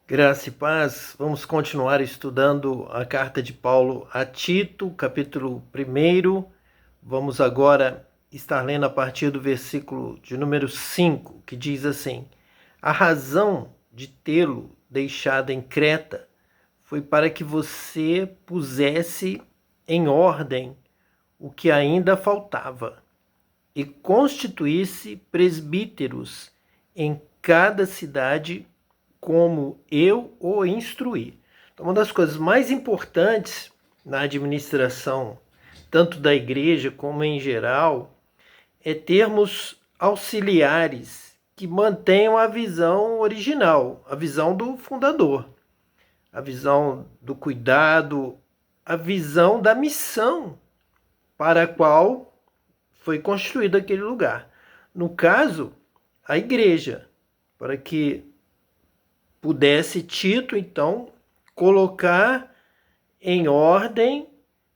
Graça e paz, vamos continuar estudando a carta de Paulo a Tito, capítulo 1. Vamos agora estar lendo a partir do versículo de número 5, que diz assim: A razão de tê-lo deixado em Creta foi para que você pusesse em ordem o que ainda faltava e constituísse presbíteros em cada cidade como eu o instruí. Então, uma das coisas mais importantes na administração, tanto da igreja como em geral, é termos auxiliares que mantenham a visão original, a visão do fundador, a visão do cuidado, a visão da missão para a qual foi construído aquele lugar. No caso, a igreja, para que pudesse Tito, então, colocar em ordem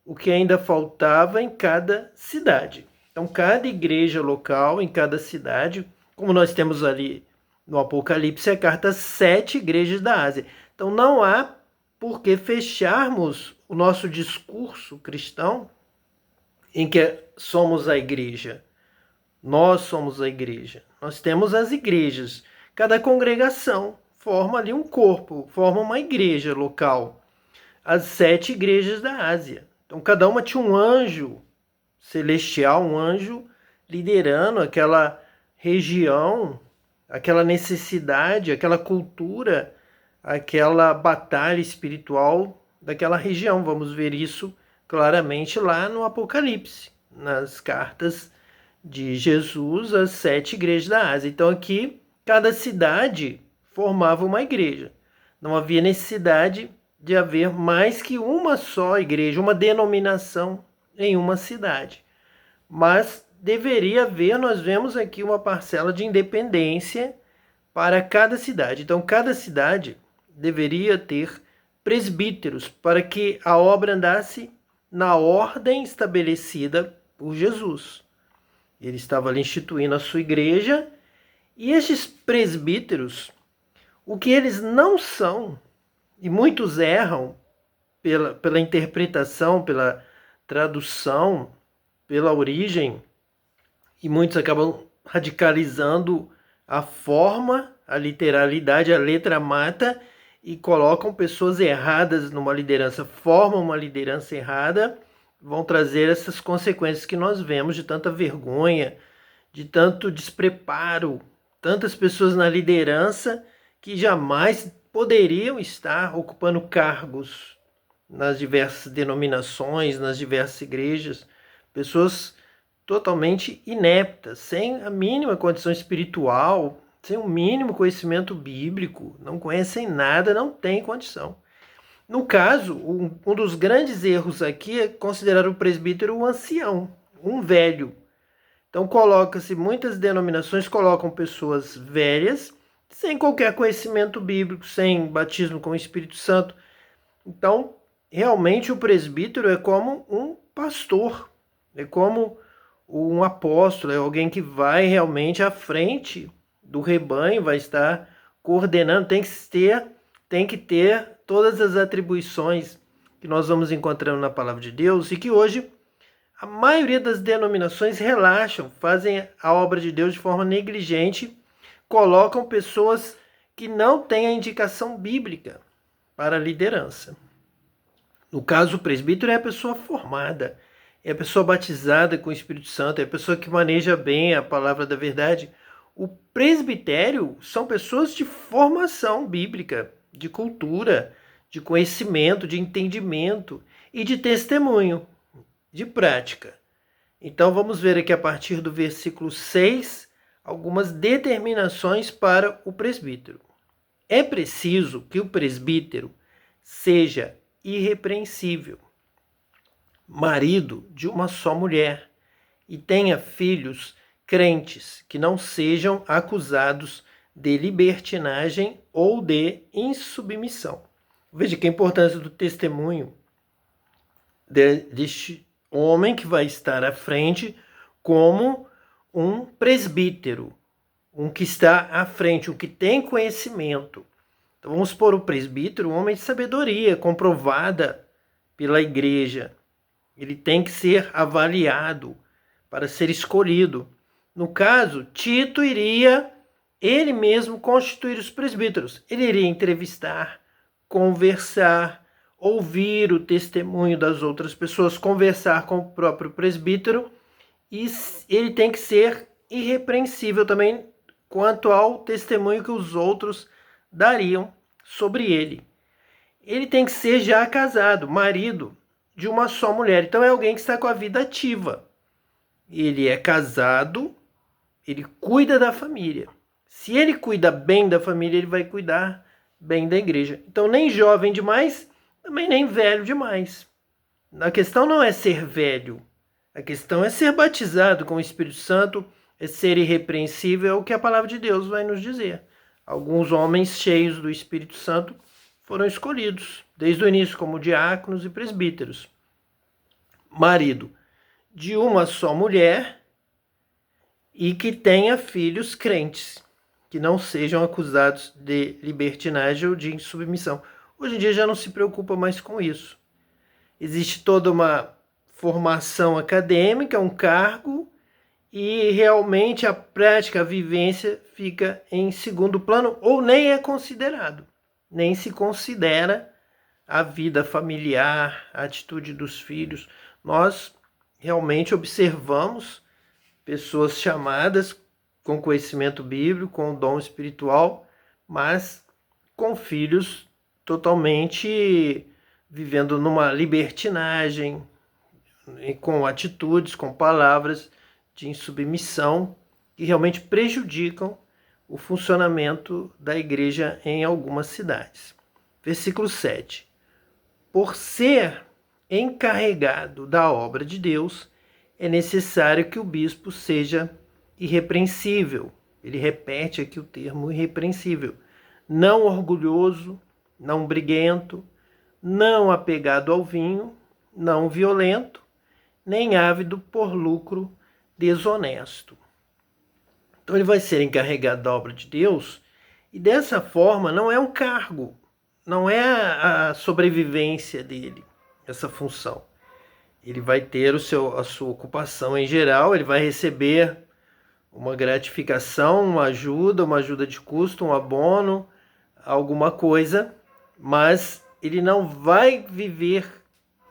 o que ainda faltava em cada cidade. Então, cada igreja local, em cada cidade, como nós temos ali no Apocalipse, a carta 7 igrejas da Ásia. Então, não há por que fecharmos o nosso discurso cristão em que somos a igreja. Nós somos a igreja. Nós temos as igrejas. Cada congregação forma ali um corpo, forma uma igreja local. As 7 igrejas da Ásia. Então, cada uma tinha um anjo celestial, um anjo liderando aquela região, aquela necessidade, aquela cultura, aquela batalha espiritual daquela região. Vamos ver isso claramente lá no Apocalipse, nas cartas de Jesus às 7 igrejas da Ásia. Então, aqui, cada cidade formava uma igreja. Não havia necessidade de haver mais que uma só igreja, uma denominação em uma cidade. Mas deveria haver, nós vemos aqui uma parcela de independência para cada cidade. Então, cada cidade deveria ter presbíteros para que a obra andasse na ordem estabelecida por Jesus. Ele estava ali instituindo a sua igreja, e estes presbíteros, o que eles não são, e muitos erram pela interpretação, pela tradução, pela origem, e muitos acabam radicalizando a forma, a literalidade, a letra mata, e colocam pessoas erradas numa liderança, formam uma liderança errada, vão trazer essas consequências que nós vemos de tanta vergonha, de tanto despreparo, tantas pessoas na liderança que jamais poderiam estar ocupando cargos nas diversas denominações, nas diversas igrejas, pessoas totalmente ineptas, sem a mínima condição espiritual, sem o mínimo conhecimento bíblico, não conhecem nada, não tem condição. No caso, um dos grandes erros aqui é considerar o presbítero um ancião, um velho. Então coloca-se, muitas denominações colocam pessoas velhas, sem qualquer conhecimento bíblico, sem batismo com o Espírito Santo. Então, realmente o presbítero é como um pastor, é como um apóstolo, é alguém que vai realmente à frente do rebanho, vai estar coordenando, tem que ter todas as atribuições que nós vamos encontrando na palavra de Deus, e que hoje a maioria das denominações relaxam, fazem a obra de Deus de forma negligente, colocam pessoas que não têm a indicação bíblica para a liderança. No caso, o presbítero é a pessoa formada, é a pessoa batizada com o Espírito Santo, é a pessoa que maneja bem a palavra da verdade. O presbitério são pessoas de formação bíblica, de cultura, de conhecimento, de entendimento e de testemunho, de prática. Então vamos ver aqui a partir do versículo 6 algumas determinações para o presbítero. É preciso que o presbítero seja irrepreensível, marido de uma só mulher, e tenha filhos crentes que não sejam acusados de libertinagem ou de insubmissão. Veja que a importância do testemunho deste homem que vai estar à frente como um presbítero, um que está à frente, um que tem conhecimento, Então vamos supor o presbítero, um homem de sabedoria, comprovada pela igreja. Ele tem que ser avaliado para ser escolhido. No caso, Tito iria ele mesmo constituir os presbíteros. Ele iria entrevistar, conversar, ouvir o testemunho das outras pessoas, conversar com o próprio presbítero, e ele tem que ser irrepreensível também quanto ao testemunho que os outros dariam sobre ele. Ele tem que ser já casado, marido de uma só mulher. Então é alguém que está com a vida ativa. Ele é casado, ele cuida da família. Se ele cuida bem da família, ele vai cuidar bem da igreja. Então nem jovem demais, também nem velho demais. A questão não é ser velho. A questão é ser batizado com o Espírito Santo, é ser irrepreensível, é o que a palavra de Deus vai nos dizer. Alguns homens cheios do Espírito Santo foram escolhidos, desde o início, como diáconos e presbíteros. Marido de uma só mulher e que tenha filhos crentes, que não sejam acusados de libertinagem ou de insubmissão. Hoje em dia já não se preocupa mais com isso. Existe toda uma formação acadêmica, um cargo, e realmente a prática, a vivência fica em segundo plano ou nem é considerado. Nem se considera a vida familiar, a atitude dos filhos. Nós realmente observamos pessoas chamadas com conhecimento bíblico, com dom espiritual, mas com filhos totalmente vivendo numa libertinagem, com atitudes, com palavras de insubmissão que realmente prejudicam o funcionamento da igreja em algumas cidades. Versículo 7. Por ser encarregado da obra de Deus, é necessário que o bispo seja irrepreensível. Ele repete aqui o termo irrepreensível. Não orgulhoso, não briguento, não apegado ao vinho, não violento, nem ávido por lucro desonesto. Então ele vai ser encarregado da obra de Deus e dessa forma não é um cargo, não é a sobrevivência dele, essa função. Ele vai ter a sua ocupação em geral, ele vai receber uma gratificação, uma ajuda de custo, um abono, alguma coisa, mas ele não vai viver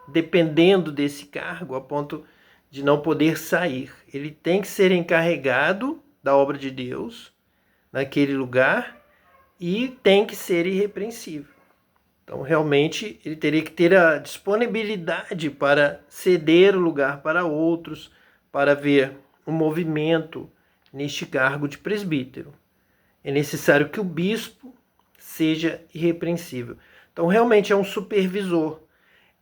dependendo desse cargo a ponto de não poder sair. Ele tem que ser encarregado da obra de Deus naquele lugar e tem que ser irrepreensível. Então, realmente, ele teria que ter a disponibilidade para ceder o lugar para outros, para ver um movimento neste cargo de presbítero. É necessário que o bispo seja irrepreensível. Então, realmente é um supervisor.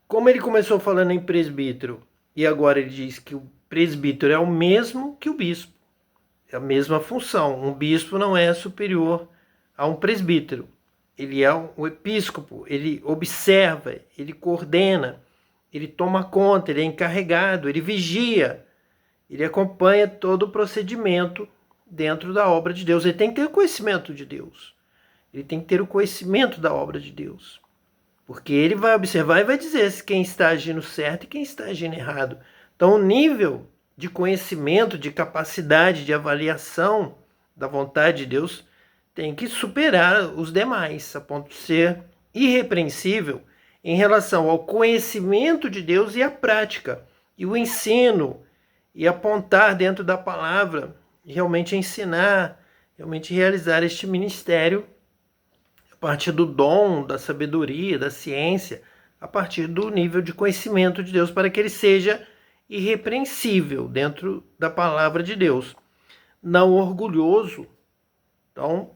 Como ele começou falando em presbítero, e agora ele diz que o presbítero é o mesmo que o bispo. É a mesma função. Um bispo não é superior a um presbítero. Ele é o episcopo, ele observa, ele coordena, ele toma conta, ele é encarregado, ele vigia, ele acompanha todo o procedimento dentro da obra de Deus. Ele tem que ter o conhecimento de Deus. Ele tem que ter o conhecimento da obra de Deus. Porque ele vai observar e vai dizer se quem está agindo certo e quem está agindo errado. Então, o nível de conhecimento, de capacidade, de avaliação da vontade de Deus tem que superar os demais, a ponto de ser irrepreensível em relação ao conhecimento de Deus e a prática, e o ensino, e apontar dentro da palavra, e realmente ensinar, realmente realizar este ministério a partir do dom, da sabedoria, da ciência, a partir do nível de conhecimento de Deus, para que ele seja irrepreensível dentro da palavra de Deus. Não orgulhoso. Então,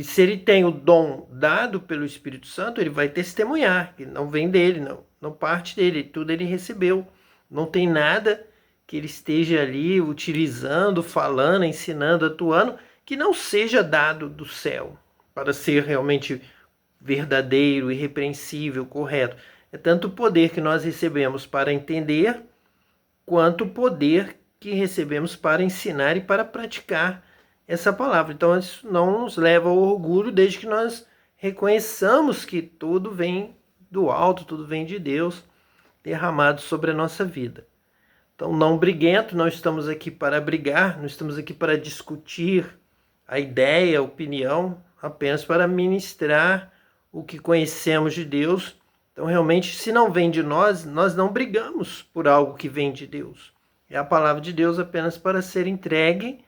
se ele tem o dom dado pelo Espírito Santo, ele vai testemunhar, que não vem dele, não parte dele, tudo ele recebeu. Não tem nada que ele esteja ali utilizando, falando, ensinando, atuando, que não seja dado do céu, para ser realmente verdadeiro, irrepreensível, correto. É tanto o poder que nós recebemos para entender, quanto o poder que recebemos para ensinar e para praticar essa palavra. Então, isso não nos leva ao orgulho, desde que nós reconheçamos que tudo vem do alto, tudo vem de Deus derramado sobre a nossa vida. Então, não briguento, não estamos aqui para brigar, não estamos aqui para discutir a ideia, a opinião, apenas para ministrar o que conhecemos de Deus. Então, realmente, se não vem de nós, nós não brigamos por algo que vem de Deus. É a palavra de Deus apenas para ser entregue,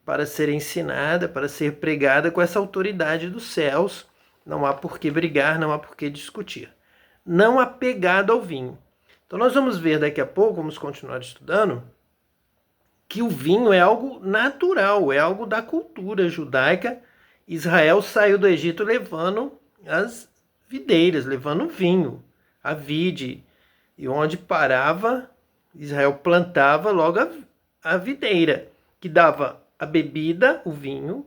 para ser ensinada, para ser pregada com essa autoridade dos céus. Não há por que brigar, não há por que discutir. Não apegado ao vinho. Então nós vamos ver daqui a pouco, vamos continuar estudando, que o vinho é algo natural, é algo da cultura judaica. Israel saiu do Egito levando as videiras, levando vinho, a vide, e onde parava, Israel plantava logo a videira, que dava a bebida, o vinho,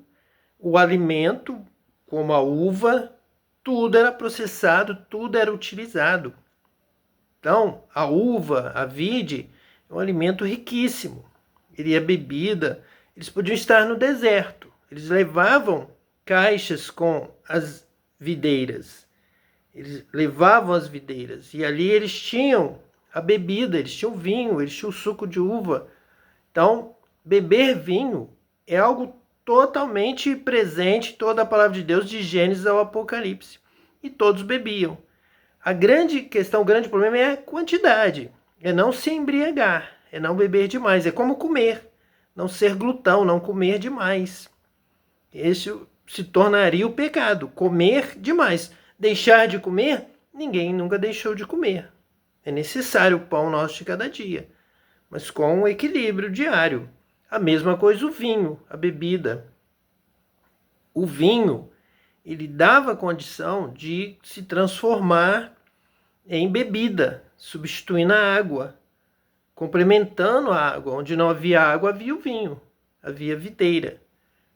o alimento, como a uva, tudo era processado, tudo era utilizado. Então, a uva, a vide, é um alimento riquíssimo. Ele é bebida. Eles podiam estar no deserto. Eles levavam caixas com as videiras. Eles levavam as videiras. E ali eles tinham a bebida, eles tinham vinho, eles tinham suco de uva. Então, beber vinho é algo totalmente presente em toda a palavra de Deus, de Gênesis ao Apocalipse. E todos bebiam. A grande questão, o grande problema é a quantidade. É não se embriagar, é não beber demais. É como comer, não ser glutão, não comer demais. Esse se tornaria o pecado, comer demais. Deixar de comer, ninguém nunca deixou de comer. É necessário o pão nosso de cada dia, mas com um equilíbrio diário. A mesma coisa o vinho, a bebida. O vinho, ele dava condição de se transformar em bebida, substituindo a água, complementando a água. Onde não havia água, havia o vinho, havia videira.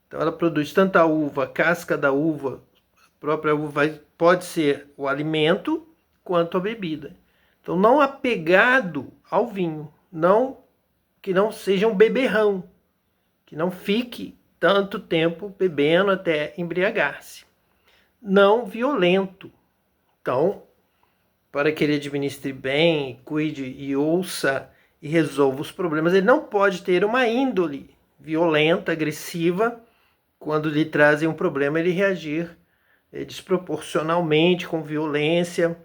Então ela produz tanto a uva, a casca da uva, a própria uva pode ser o alimento, quanto a bebida. Então não apegado ao vinho, que não seja um beberrão, que não fique tanto tempo bebendo até embriagar-se. Não violento. Então, para que ele administre bem, cuide e ouça e resolva os problemas, ele não pode ter uma índole violenta, agressiva. Quando lhe trazem um problema, ele reagir desproporcionalmente, com violência.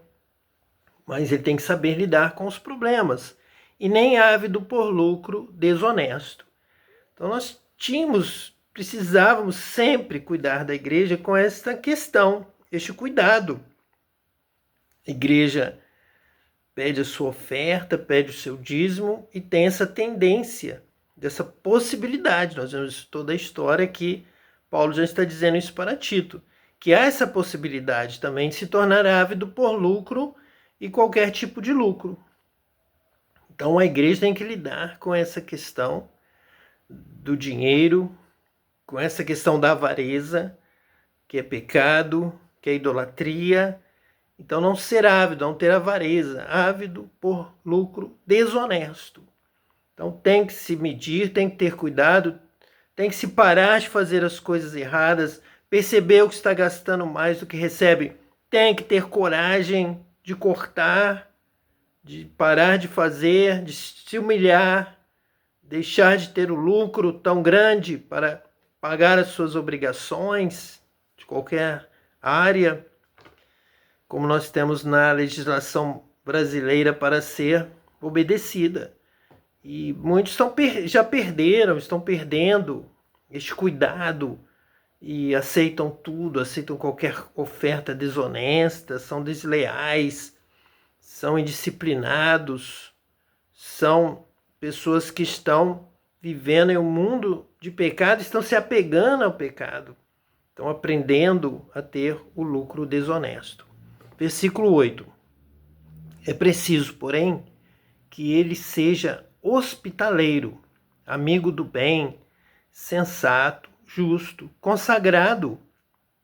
Mas ele tem que saber lidar com os problemas. E nem ávido por lucro desonesto. Então nós precisávamos sempre cuidar da igreja com esta questão, este cuidado. A igreja pede a sua oferta, pede o seu dízimo e tem essa tendência, dessa possibilidade. Nós vemos toda a história que Paulo já está dizendo isso para Tito, que há essa possibilidade também de se tornar ávido por lucro e qualquer tipo de lucro. Então a igreja tem que lidar com essa questão do dinheiro, com essa questão da avareza, que é pecado, que é idolatria. Então não ser ávido, não ter avareza, ávido por lucro desonesto. Então tem que se medir, tem que ter cuidado, tem que se parar de fazer as coisas erradas, perceber que está gastando mais do que recebe, tem que ter coragem de cortar, de parar de fazer, de se humilhar, deixar de ter o lucro tão grande para pagar as suas obrigações de qualquer área, como nós temos na legislação brasileira para ser obedecida. E muitos já estão perdendo este cuidado e aceitam tudo, aceitam qualquer oferta desonesta, são desleais, são indisciplinados, são pessoas que estão vivendo em um mundo de pecado, estão se apegando ao pecado, estão aprendendo a ter o lucro desonesto. Versículo 8. É preciso, porém, que ele seja hospitaleiro, amigo do bem, sensato, justo, consagrado,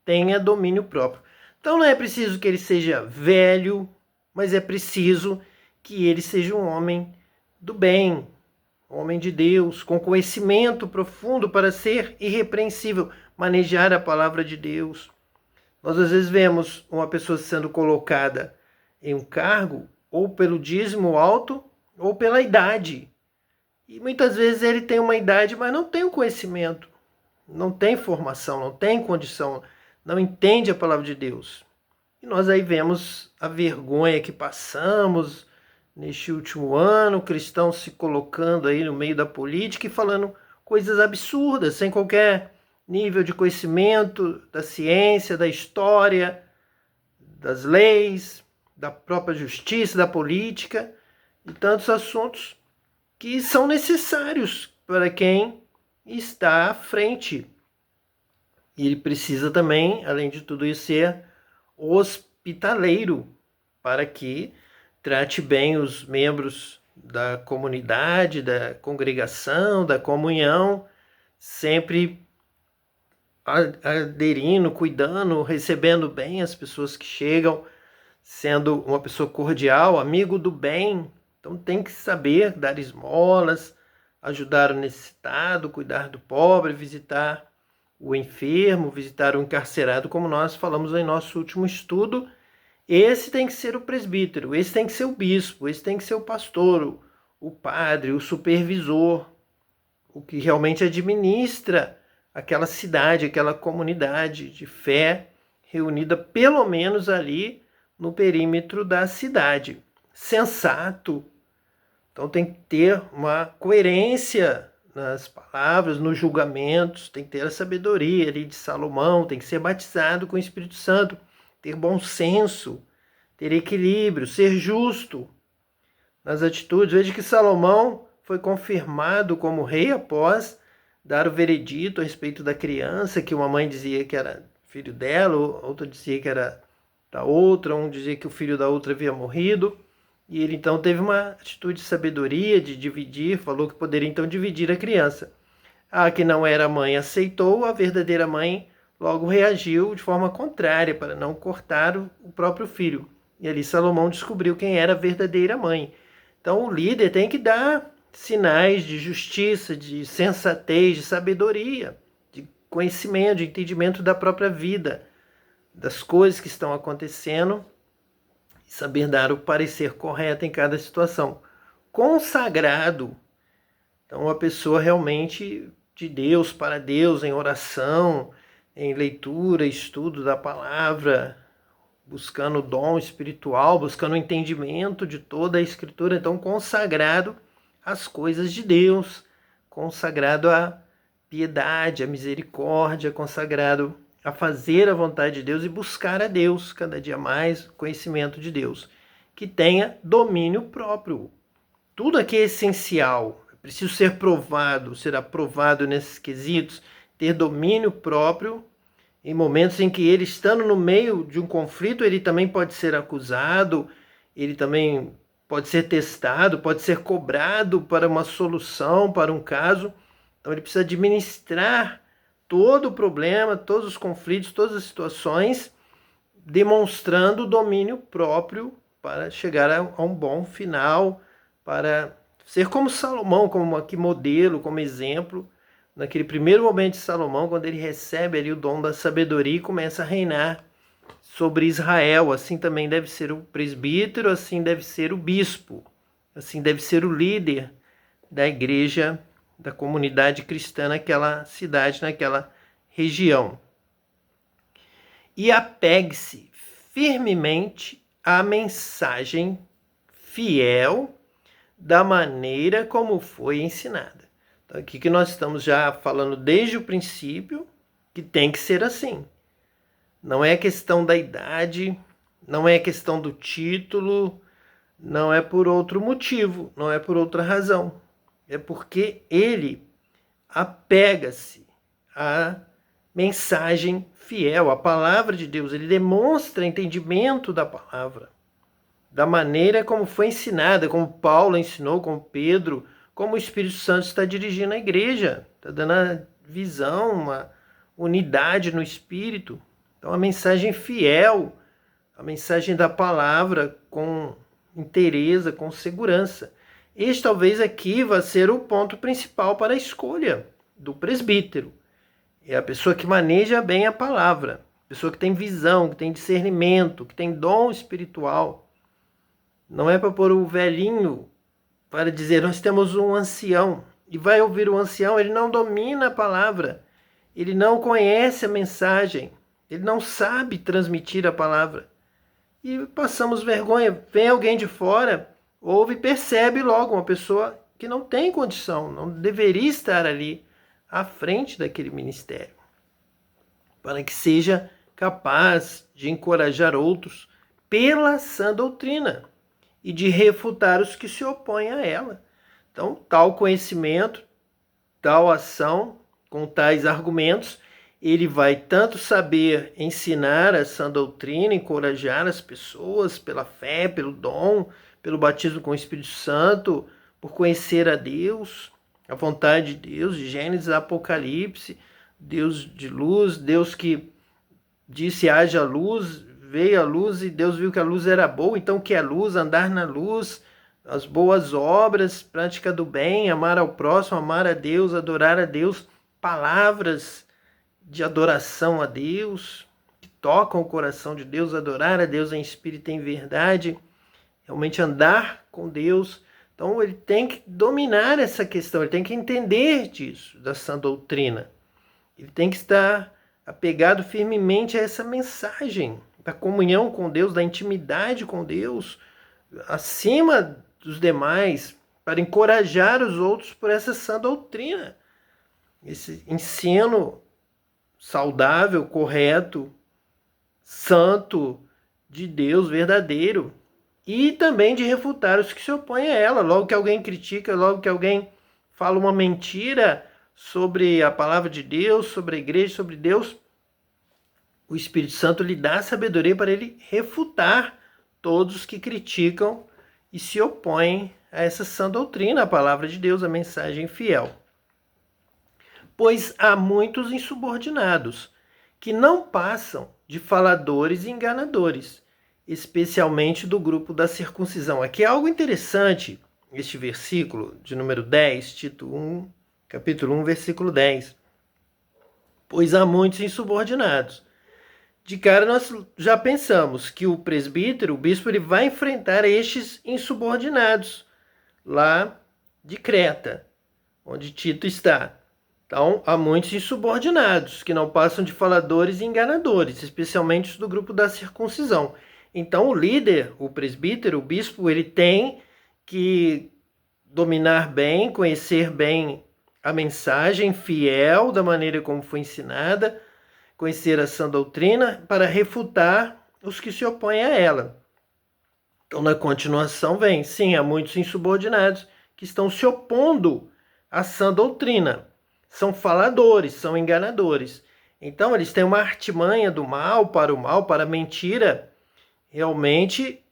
tenha domínio próprio. Então não é preciso que ele seja velho, mas é preciso que ele seja um homem do bem, um homem de Deus, com conhecimento profundo para ser irrepreensível, manejar a palavra de Deus. Nós às vezes vemos uma pessoa sendo colocada em um cargo ou pelo dízimo alto ou pela idade. E muitas vezes ele tem uma idade, mas não tem o conhecimento, não tem formação, não tem condição, não entende a palavra de Deus. E nós aí vemos a vergonha que passamos neste último ano, cristãos se colocando aí no meio da política e falando coisas absurdas, sem qualquer nível de conhecimento da ciência, da história, das leis, da própria justiça, da política e tantos assuntos que são necessários para quem está à frente. E ele precisa também, além de tudo isso, ser hospitaleiro para que trate bem os membros da comunidade, da congregação, da comunhão, sempre aderindo, cuidando, recebendo bem as pessoas que chegam, sendo uma pessoa cordial, amigo do bem. Então tem que saber dar esmolas, ajudar o necessitado, cuidar do pobre, visitar o enfermo, visitar o encarcerado, como nós falamos em nosso último estudo. Esse tem que ser o presbítero, esse tem que ser o bispo, esse tem que ser o pastor, o padre, o supervisor, o que realmente administra aquela cidade, aquela comunidade de fé reunida pelo menos ali no perímetro da cidade. Sensato. Então tem que ter uma coerência nas palavras, nos julgamentos, tem que ter a sabedoria ali de Salomão, tem que ser batizado com o Espírito Santo, ter bom senso, ter equilíbrio, ser justo nas atitudes. Veja que Salomão foi confirmado como rei após dar o veredito a respeito da criança, que uma mãe dizia que era filho dela, outra dizia que era da outra, um dizia que o filho da outra havia morrido. E ele então teve uma atitude de sabedoria, de dividir, falou que poderia então dividir a criança. A que não era mãe aceitou, a verdadeira mãe logo reagiu de forma contrária para não cortar o próprio filho. E ali Salomão descobriu quem era a verdadeira mãe. Então o líder tem que dar sinais de justiça, de sensatez, de sabedoria, de conhecimento, de entendimento da própria vida, das coisas que estão acontecendo, e saber dar o parecer correto em cada situação. Consagrado, então uma pessoa realmente de Deus, para Deus, em oração, em leitura, estudo da palavra, buscando o dom espiritual, buscando o entendimento de toda a Escritura. Então, consagrado às coisas de Deus, consagrado à piedade, à misericórdia, consagrado a fazer a vontade de Deus e buscar a Deus cada dia mais, conhecimento de Deus, que tenha domínio próprio. Tudo aqui é essencial, é preciso ser provado, ser aprovado nesses quesitos, ter domínio próprio. Em momentos em que ele, estando no meio de um conflito, ele também pode ser acusado, ele também pode ser testado, pode ser cobrado para uma solução, para um caso. Então ele precisa administrar todo o problema, todos os conflitos, todas as situações, demonstrando o domínio próprio para chegar a um bom final, para ser como Salomão, como aqui modelo, como exemplo, naquele primeiro momento de Salomão, quando ele recebe ali o dom da sabedoria e começa a reinar sobre Israel. Assim também deve ser o presbítero, assim deve ser o bispo, assim deve ser o líder da igreja, da comunidade cristã naquela cidade, naquela região. E apegue-se firmemente à mensagem fiel da maneira como foi ensinada. Então, aqui que nós estamos já falando desde o princípio que tem que ser assim. Não é questão da idade, não é questão do título, não é por outro motivo, não é por outra razão. É porque ele apega-se à mensagem fiel, à palavra de Deus. Ele demonstra entendimento da palavra, da maneira como foi ensinada, como Paulo ensinou, como Pedro, como o Espírito Santo está dirigindo a igreja, está dando a visão, uma unidade no Espírito. Então a mensagem fiel, a mensagem da palavra com inteireza, com segurança. Este talvez aqui vai ser o ponto principal para a escolha do presbítero. É a pessoa que maneja bem a palavra. pessoa que tem visão, que tem discernimento, que tem dom espiritual. Não é para pôr o velhinho para dizer, nós temos um ancião. E vai ouvir o ancião, ele não domina a palavra, ele não conhece a mensagem, ele não sabe transmitir a palavra. E passamos vergonha. Vem alguém de fora, ouve e percebe logo uma pessoa que não tem condição, não deveria estar ali à frente daquele ministério, para que seja capaz de encorajar outros pela sã doutrina e de refutar os que se opõem a ela. Então, tal conhecimento, tal ação, com tais argumentos, ele vai tanto saber ensinar a sã doutrina, encorajar as pessoas pela fé, pelo dom, pelo batismo com o Espírito Santo, por conhecer a Deus, a vontade de Deus, de Gênesis a Apocalipse, Deus de luz, Deus que disse haja luz, veio a luz e Deus viu que a luz era boa, então o que é luz? Andar na luz, as boas obras, prática do bem, amar ao próximo, amar a Deus, adorar a Deus, palavras de adoração a Deus, que tocam o coração de Deus, adorar a Deus em espírito e em verdade, realmente andar com Deus. Então ele tem que dominar essa questão, ele tem que entender disso, da sã doutrina. Ele tem que estar apegado firmemente a essa mensagem da comunhão com Deus, da intimidade com Deus, acima dos demais, para encorajar os outros por essa sã doutrina. Esse ensino saudável, correto, santo, de Deus verdadeiro. E também de refutar os que se opõem a ela. Logo que alguém critica, logo que alguém fala uma mentira sobre a palavra de Deus, sobre a igreja, sobre Deus, o Espírito Santo lhe dá sabedoria para ele refutar todos os que criticam e se opõem a essa sã doutrina, a palavra de Deus, a mensagem fiel. Pois há muitos insubordinados, que não passam de faladores e enganadores, especialmente do grupo da circuncisão. Aqui é algo interessante, este versículo de número 10, Tito 1, capítulo 1, versículo 10. Pois há muitos insubordinados. De cara nós já pensamos que o presbítero, o bispo, ele vai enfrentar estes insubordinados lá de Creta, onde Tito está. Então, há muitos insubordinados que não passam de faladores e enganadores, especialmente os do grupo da circuncisão. Então, o líder, o presbítero, o bispo, ele tem que dominar bem, conhecer bem a mensagem fiel da maneira como foi ensinada, conhecer a sã doutrina para refutar os que se opõem a ela. Então, na continuação vem, sim, há muitos insubordinados que estão se opondo à sã doutrina. São faladores, são enganadores. Então, eles têm uma artimanha do mal, para a mentira, realmente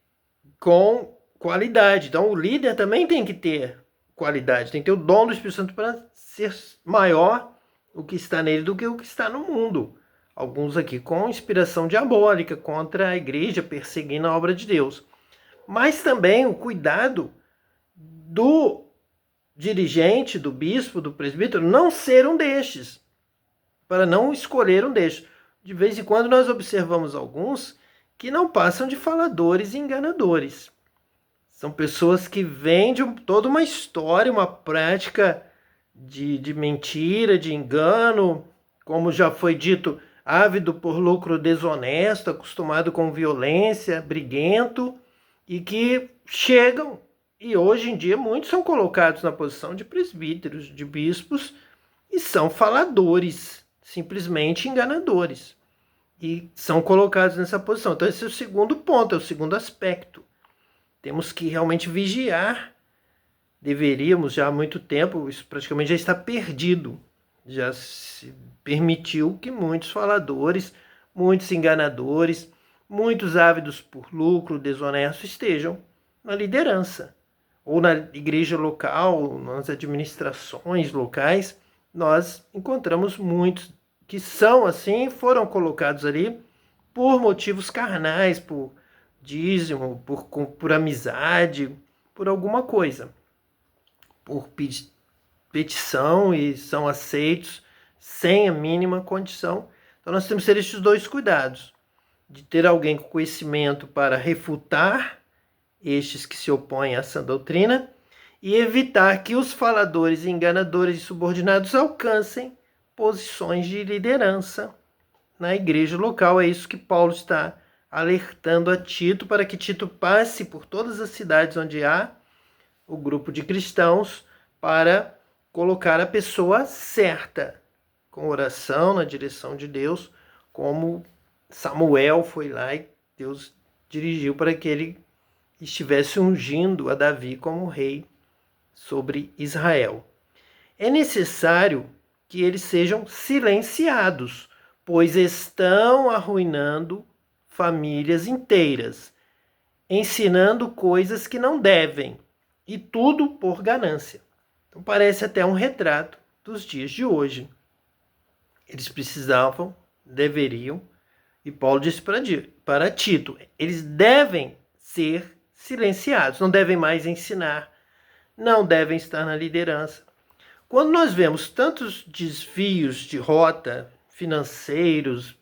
com qualidade. Então, o líder também tem que ter qualidade, tem que ter o dom do Espírito Santo para ser maior o que está nele do que o que está no mundo. Alguns aqui com inspiração diabólica contra a igreja, perseguindo a obra de Deus. Mas também o cuidado do dirigente, do bispo, do presbítero, não ser um destes, para não escolher um destes. De vez em quando nós observamos alguns que não passam de faladores e enganadores. São pessoas que vendem toda uma história, uma prática de mentira, de engano, como já foi dito, ávido por lucro desonesto, acostumado com violência, briguento, e que chegam. E hoje em dia muitos são colocados na posição de presbíteros, de bispos, e são faladores, simplesmente enganadores. E são colocados nessa posição. Então esse é o segundo ponto, é o segundo aspecto. Temos que realmente vigiar. Deveríamos já há muito tempo, isso praticamente já está perdido. Já se permitiu que muitos faladores, muitos enganadores, muitos ávidos por lucro desonesto estejam na liderança. Ou na igreja local, nas administrações locais, nós encontramos muitos que são assim, foram colocados ali por motivos carnais, por dízimo, por amizade, por alguma coisa, por petição, e são aceitos sem a mínima condição. Então nós temos que ter estes dois cuidados, de ter alguém com conhecimento para refutar estes que se opõem a essa doutrina e evitar que os faladores, enganadores e subordinados alcancem posições de liderança na igreja local. É isso que Paulo está alertando a Tito, para que Tito passe por todas as cidades onde há o grupo de cristãos para colocar a pessoa certa, com oração na direção de Deus, como Samuel foi lá e Deus dirigiu para que ele estivesse ungindo a Davi como rei sobre Israel. É necessário que eles sejam silenciados, pois estão arruinando famílias inteiras, ensinando coisas que não devem, e tudo por ganância. Então parece até um retrato dos dias de hoje. Eles precisavam, deveriam, e Paulo disse para Tito, eles devem ser silenciados, não devem mais ensinar, não devem estar na liderança. Quando nós vemos tantos desvios de rota financeiros,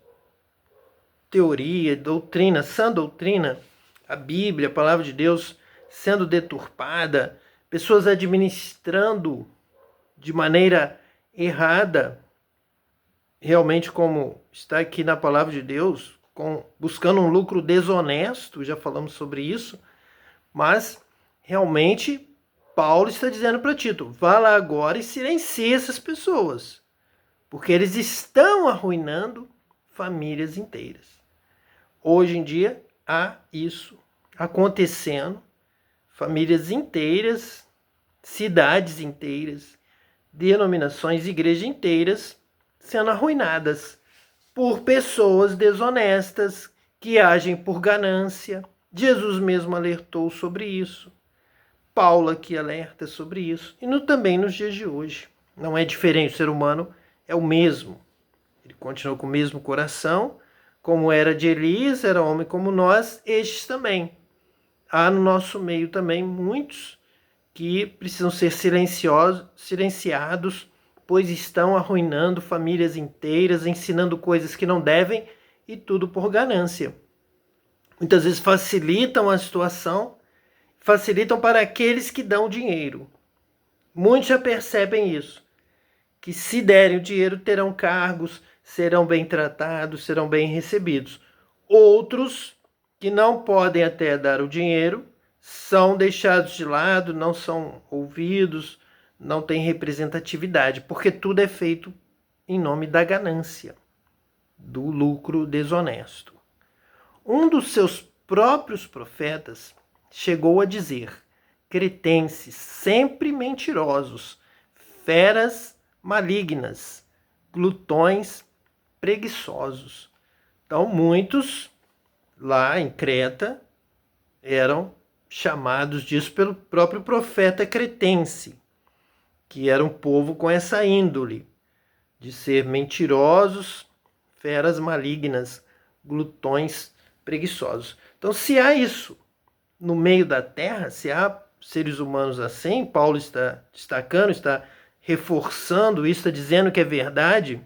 teoria, doutrina, sã doutrina, a Bíblia, a palavra de Deus sendo deturpada, pessoas administrando de maneira errada, realmente como está aqui na palavra de Deus, buscando um lucro desonesto, já falamos sobre isso, mas realmente Paulo está dizendo para Tito, vá lá agora e silencie essas pessoas, porque eles estão arruinando famílias inteiras. Hoje em dia há isso acontecendo, famílias inteiras, cidades inteiras, denominações, igrejas inteiras sendo arruinadas por pessoas desonestas que agem por ganância. Jesus mesmo alertou sobre isso. Paulo aqui alerta sobre isso. E também nos dias de hoje. Não é diferente, o ser humano é o mesmo. Ele continua com o mesmo coração, como era de Elias, era homem como nós, estes também. Há no nosso meio também muitos que precisam ser silenciados, pois estão arruinando famílias inteiras, ensinando coisas que não devem, e tudo por ganância. Muitas vezes facilitam a situação, facilitam para aqueles que dão dinheiro. Muitos já percebem isso, que se derem o dinheiro terão cargos, serão bem tratados, serão bem recebidos. Outros que não podem até dar o dinheiro são deixados de lado, não são ouvidos, não têm representatividade, porque tudo é feito em nome da ganância, do lucro desonesto. Um dos seus próprios profetas chegou a dizer: cretenses, sempre mentirosos, feras malignas, glutões preguiçosos. Então, muitos lá em Creta eram chamados disso pelo próprio profeta cretense, que era um povo com essa índole de ser mentirosos, feras malignas, glutões preguiçosos. Então, se há isso no meio da terra, se há seres humanos assim, Paulo está destacando, está reforçando isso, está dizendo que é verdade.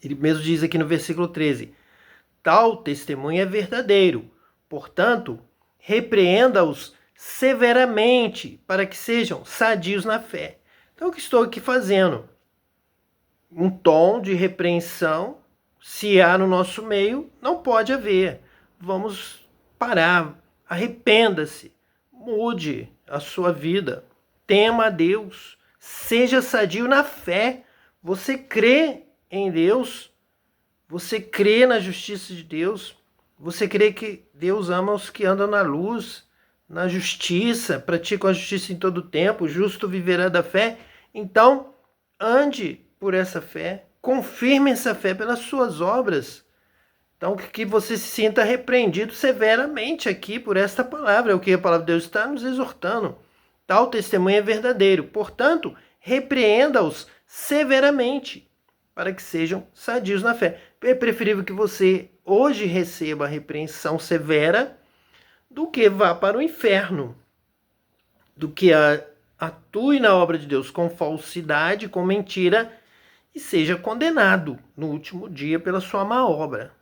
Ele mesmo diz aqui no versículo 13, tal testemunho é verdadeiro, portanto, repreenda-os severamente para que sejam sadios na fé. Então, o que estou aqui fazendo? Um tom de repreensão, se há no nosso meio, não pode haver. Vamos parar, arrependa-se, mude a sua vida, tema a Deus, seja sadio na fé. Você crê em Deus, você crê na justiça de Deus, você crê que Deus ama os que andam na luz, na justiça, praticam a justiça em todo o tempo, o justo viverá da fé. Então, ande por essa fé, confirme essa fé pelas suas obras. Então, que você se sinta repreendido severamente aqui por esta palavra. É o que a palavra de Deus está nos exortando. Tal testemunho é verdadeiro. Portanto, repreenda-os severamente, para que sejam sadios na fé. É preferível que você hoje receba a repreensão severa do que vá para o inferno, do que atue na obra de Deus com falsidade, com mentira, e e seja condenado no último dia pela sua má obra,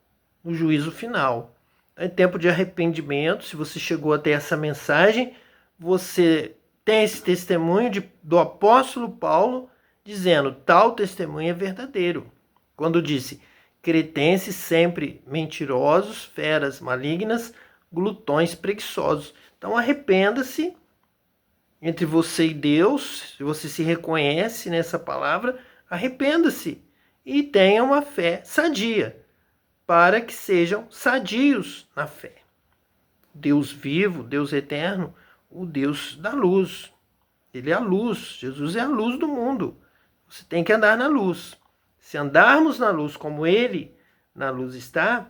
no juízo final. É tempo de arrependimento. Se você chegou até essa mensagem, você tem esse testemunho do apóstolo Paulo dizendo: tal testemunho é verdadeiro. Quando disse: cretenses sempre mentirosos, feras malignas, glutões preguiçosos. Então arrependa-se entre você e Deus. Se você se reconhece nessa palavra, arrependa-se e tenha uma fé sadia, para que sejam sadios na fé. Deus vivo, Deus eterno, o Deus da luz. Ele é a luz. Jesus é a luz do mundo. Você tem que andar na luz. Se andarmos na luz como Ele na luz está,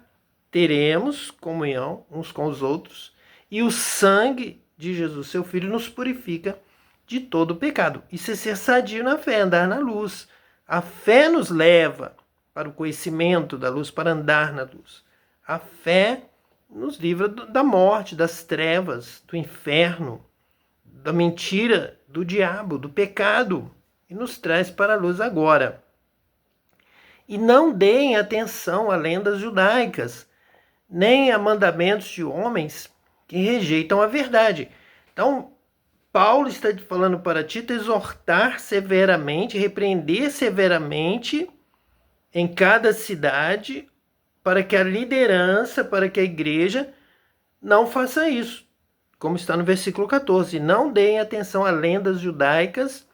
teremos comunhão uns com os outros, e o sangue de Jesus, seu Filho, nos purifica de todo o pecado. Isso é ser sadio na fé, andar na luz. A fé nos leva para o conhecimento da luz, para andar na luz. A fé nos livra da morte, das trevas, do inferno, da mentira, do diabo, do pecado, e nos traz para a luz agora. E não deem atenção a lendas judaicas, nem a mandamentos de homens que rejeitam a verdade. Então, Paulo está falando para Tito exortar severamente, repreender severamente em cada cidade, para que a liderança, para que a igreja não faça isso. Como está no versículo 14. Não deem atenção a lendas judaicas,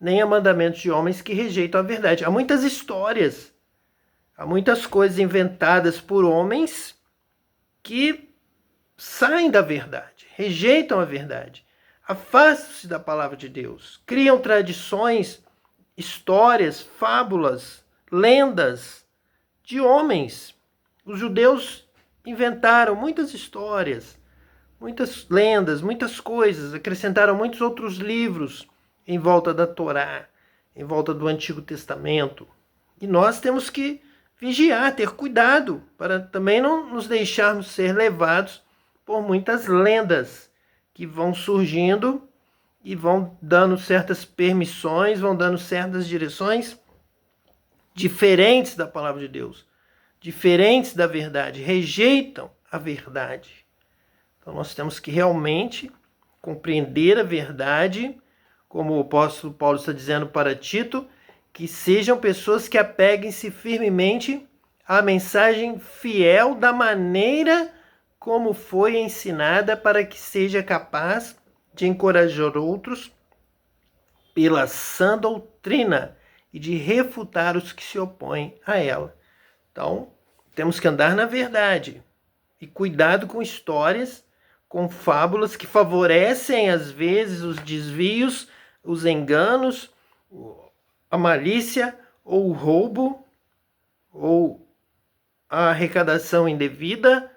nem a mandamentos de homens que rejeitam a verdade. Há muitas histórias, há muitas coisas inventadas por homens que saem da verdade, rejeitam a verdade, afastam-se da palavra de Deus, criam tradições, histórias, fábulas, lendas de homens. Os judeus inventaram muitas histórias, muitas lendas, muitas coisas, acrescentaram muitos outros livros em volta da Torá, em volta do Antigo Testamento. E nós temos que vigiar, ter cuidado, para também não nos deixarmos ser levados por muitas lendas que vão surgindo e vão dando certas permissões, vão dando certas direções diferentes da palavra de Deus, diferentes da verdade, rejeitam a verdade. Então nós temos que realmente compreender a verdade, como o apóstolo Paulo está dizendo para Tito, que sejam pessoas que apeguem-se firmemente à mensagem fiel da maneira como foi ensinada, para que seja capaz de encorajar outros pela sã doutrina e de refutar os que se opõem a ela. Então, temos que andar na verdade e cuidado com histórias, com fábulas que favorecem às vezes os desvios, os enganos, a malícia ou o roubo, ou a arrecadação indevida,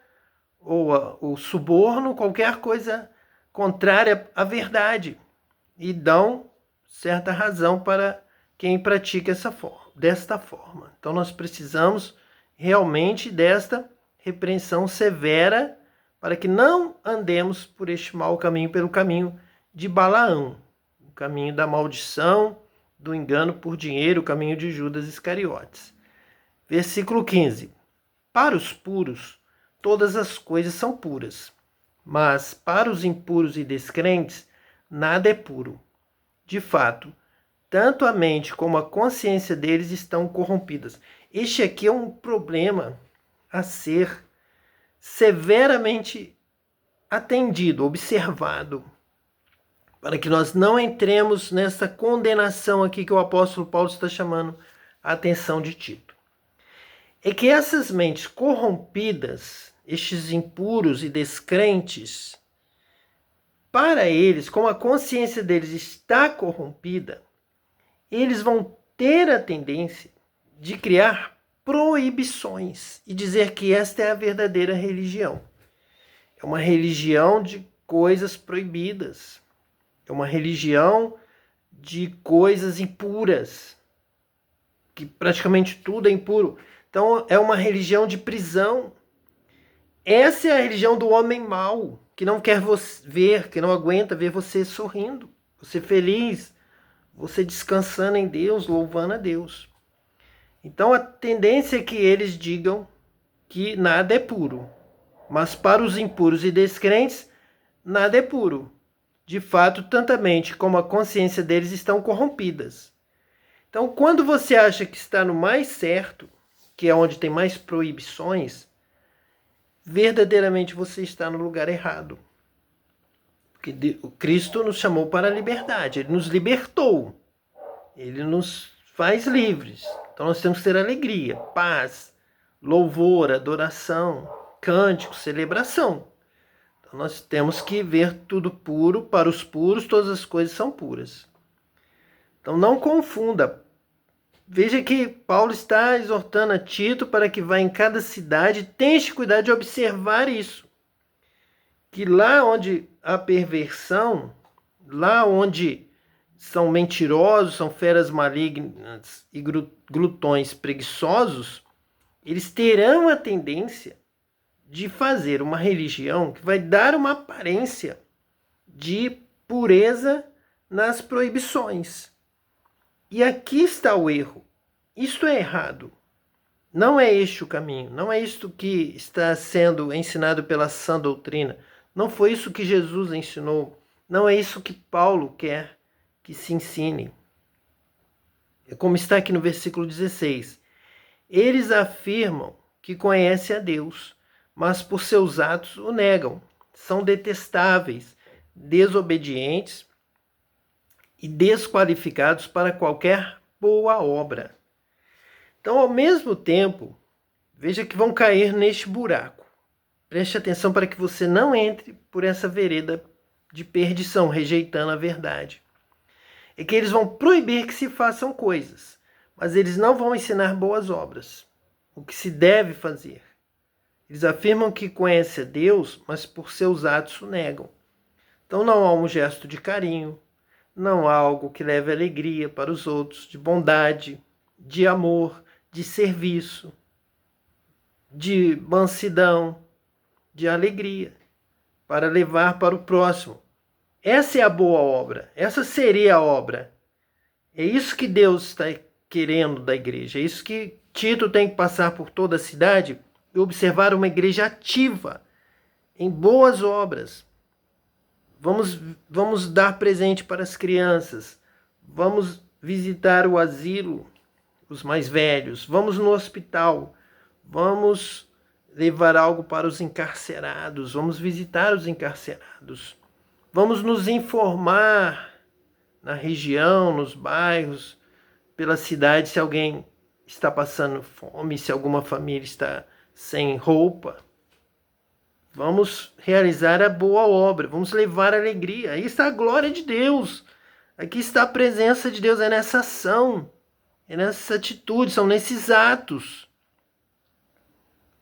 ou o suborno, qualquer coisa contrária à verdade, e dão certa razão para quem pratica desta forma. Então nós precisamos realmente desta repreensão severa, para que não andemos por este mau caminho, pelo caminho de Balaão, o caminho da maldição, do engano por dinheiro, o caminho de Judas Iscariotes. Versículo 15. Para os puros, todas as coisas são puras, mas para os impuros e descrentes, nada é puro. De fato, tanto a mente como a consciência deles estão corrompidas. Este aqui é um problema a ser severamente atendido, observado, para que nós não entremos nessa condenação aqui que o apóstolo Paulo está chamando a atenção de Tito. É que essas mentes corrompidas, estes impuros e descrentes, para eles, como a consciência deles está corrompida, eles vão ter a tendência de criar proibições e dizer que esta é a verdadeira religião. É uma religião de coisas proibidas. É uma religião de coisas impuras, que praticamente tudo é impuro. Então é uma religião de prisão. Essa é a religião do homem mau, que não quer ver, que não aguenta ver você sorrindo, você feliz, você descansando em Deus, louvando a Deus. Então a tendência é que eles digam que nada é puro. Mas para os impuros e descrentes, nada é puro. De fato, tanto a mente como a consciência deles estão corrompidas. Então, quando você acha que está no mais certo, que é onde tem mais proibições, verdadeiramente você está no lugar errado. Porque o Cristo nos chamou para a liberdade, Ele nos libertou, Ele nos faz livres. Então nós temos que ter alegria, paz, louvor, adoração, cântico, celebração. Então nós temos que ver tudo puro, para os puros todas as coisas são puras. Então não confunda. Veja que Paulo está exortando a Tito para que vá em cada cidade, tenha cuidado de observar isso. Que lá onde há perversão, lá onde são mentirosos, são feras malignas e glutões preguiçosos, eles terão a tendência de fazer uma religião que vai dar uma aparência de pureza nas proibições. E aqui está o erro. Isto é errado. Não é este o caminho. Não é isto que está sendo ensinado pela sã doutrina. Não foi isso que Jesus ensinou. Não é isso que Paulo quer que se ensine. É como está aqui no versículo 16. Eles afirmam que conhecem a Deus, mas por seus atos o negam. São detestáveis, desobedientes e desqualificados para qualquer boa obra. Então, ao mesmo tempo, veja que vão cair neste buraco. Preste atenção para que você não entre por essa vereda de perdição, rejeitando a verdade. É que eles vão proibir que se façam coisas, mas eles não vão ensinar boas obras, o que se deve fazer. Eles afirmam que conhecem a Deus, mas por seus atos o negam. Então não há um gesto de carinho, não há algo que leve alegria para os outros, de bondade, de amor, de serviço, de mansidão, de alegria, para levar para o próximo. Essa é a boa obra, essa seria a obra. É isso que Deus está querendo da igreja, é isso que Tito tem que passar por toda a cidade e observar uma igreja ativa, em boas obras. Vamos dar presente para as crianças, vamos visitar o asilo, os mais velhos, vamos no hospital, vamos levar algo para os encarcerados, vamos visitar os encarcerados, vamos nos informar na região, nos bairros, pela cidade, se alguém está passando fome, se alguma família está sem roupa. Vamos realizar a boa obra, vamos levar alegria. Aí está a glória de Deus, aqui está a presença de Deus, é nessa ação, é nessa atitude, são nesses atos.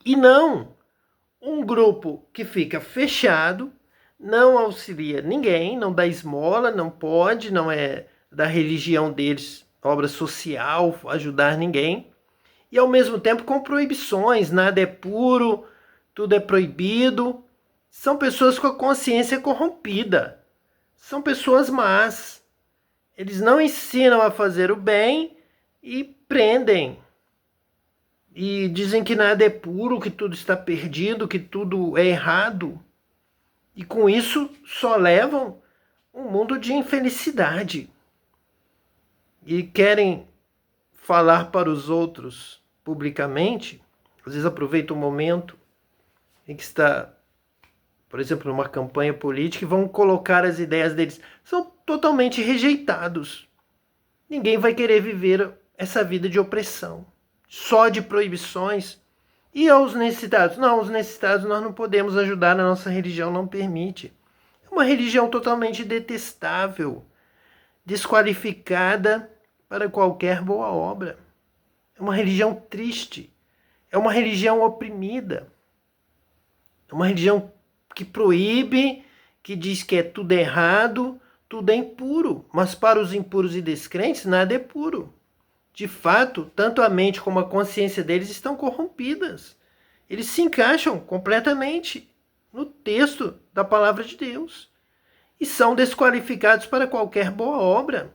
E não um grupo que fica fechado, não auxilia ninguém, não dá esmola, não pode, não é da religião deles, obra social, ajudar ninguém. E ao mesmo tempo com proibições, nada é puro, tudo é proibido. São pessoas com a consciência corrompida, são pessoas más. Eles não ensinam a fazer o bem e prendem. E dizem que nada é puro, que tudo está perdido, que tudo é errado. E com isso só levam um mundo de infelicidade. E querem falar para os outros publicamente, às vezes aproveita um momento em que está, por exemplo, numa campanha política e vão colocar as ideias deles. São totalmente rejeitados. Ninguém vai querer viver essa vida de opressão, só de proibições. E aos necessitados? Não, os necessitados nós não podemos ajudar, a nossa religião não permite. É uma religião totalmente detestável, desqualificada para qualquer boa obra. É uma religião triste, é uma religião oprimida, é uma religião que proíbe, que diz que é tudo errado, tudo é impuro, mas para os impuros e descrentes nada é puro. De fato, tanto a mente como a consciência deles estão corrompidas. Eles se encaixam completamente no texto da palavra de Deus e são desqualificados para qualquer boa obra.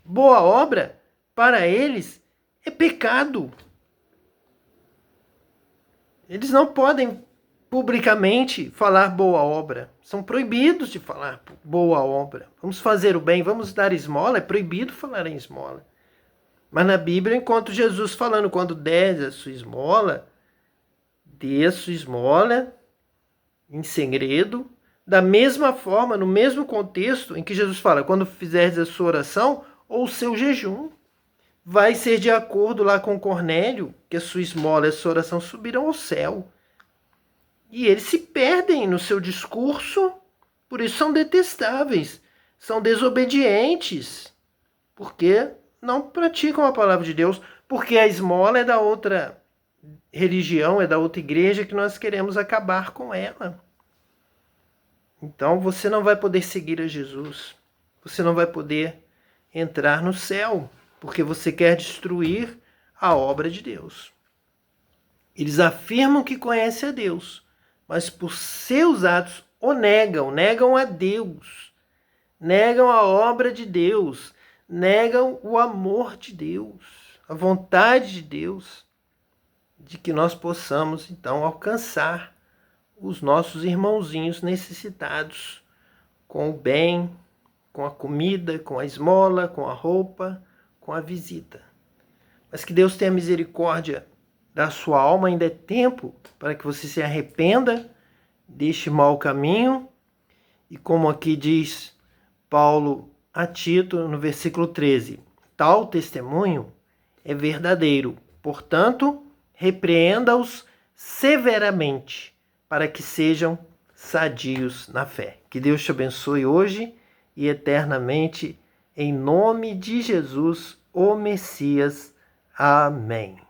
Boa obra, para eles, é pecado. Eles não podem publicamente falar boa obra. São proibidos de falar boa obra. Vamos fazer o bem, vamos dar esmola. É proibido falar em esmola. Mas na Bíblia eu encontro Jesus falando, quando der a sua esmola, dê a sua esmola em segredo, da mesma forma, no mesmo contexto em que Jesus fala, quando fizeres a sua oração ou o seu jejum, vai ser de acordo lá com Cornélio, que a sua esmola e a sua oração subirão ao céu. E eles se perdem no seu discurso, por isso são detestáveis, são desobedientes, porque não praticam a palavra de Deus, porque a esmola é da outra religião, é da outra igreja que nós queremos acabar com ela. Então você não vai poder seguir a Jesus, você não vai poder entrar no céu, porque você quer destruir a obra de Deus. Eles afirmam que conhecem a Deus, mas por seus atos o negam, negam a Deus, negam a obra de Deus, negam o amor de Deus, a vontade de Deus, de que nós possamos então alcançar os nossos irmãozinhos necessitados com o bem, com a comida, com a esmola, com a roupa, com a visita. Mas que Deus tenha misericórdia da sua alma, ainda é tempo para que você se arrependa deste mau caminho. E como aqui diz Paulo a Tito, no versículo 13, tal testemunho é verdadeiro, portanto, repreenda-os severamente, para que sejam sadios na fé. Que Deus te abençoe hoje e eternamente, em nome de Jesus, o Messias. Amém.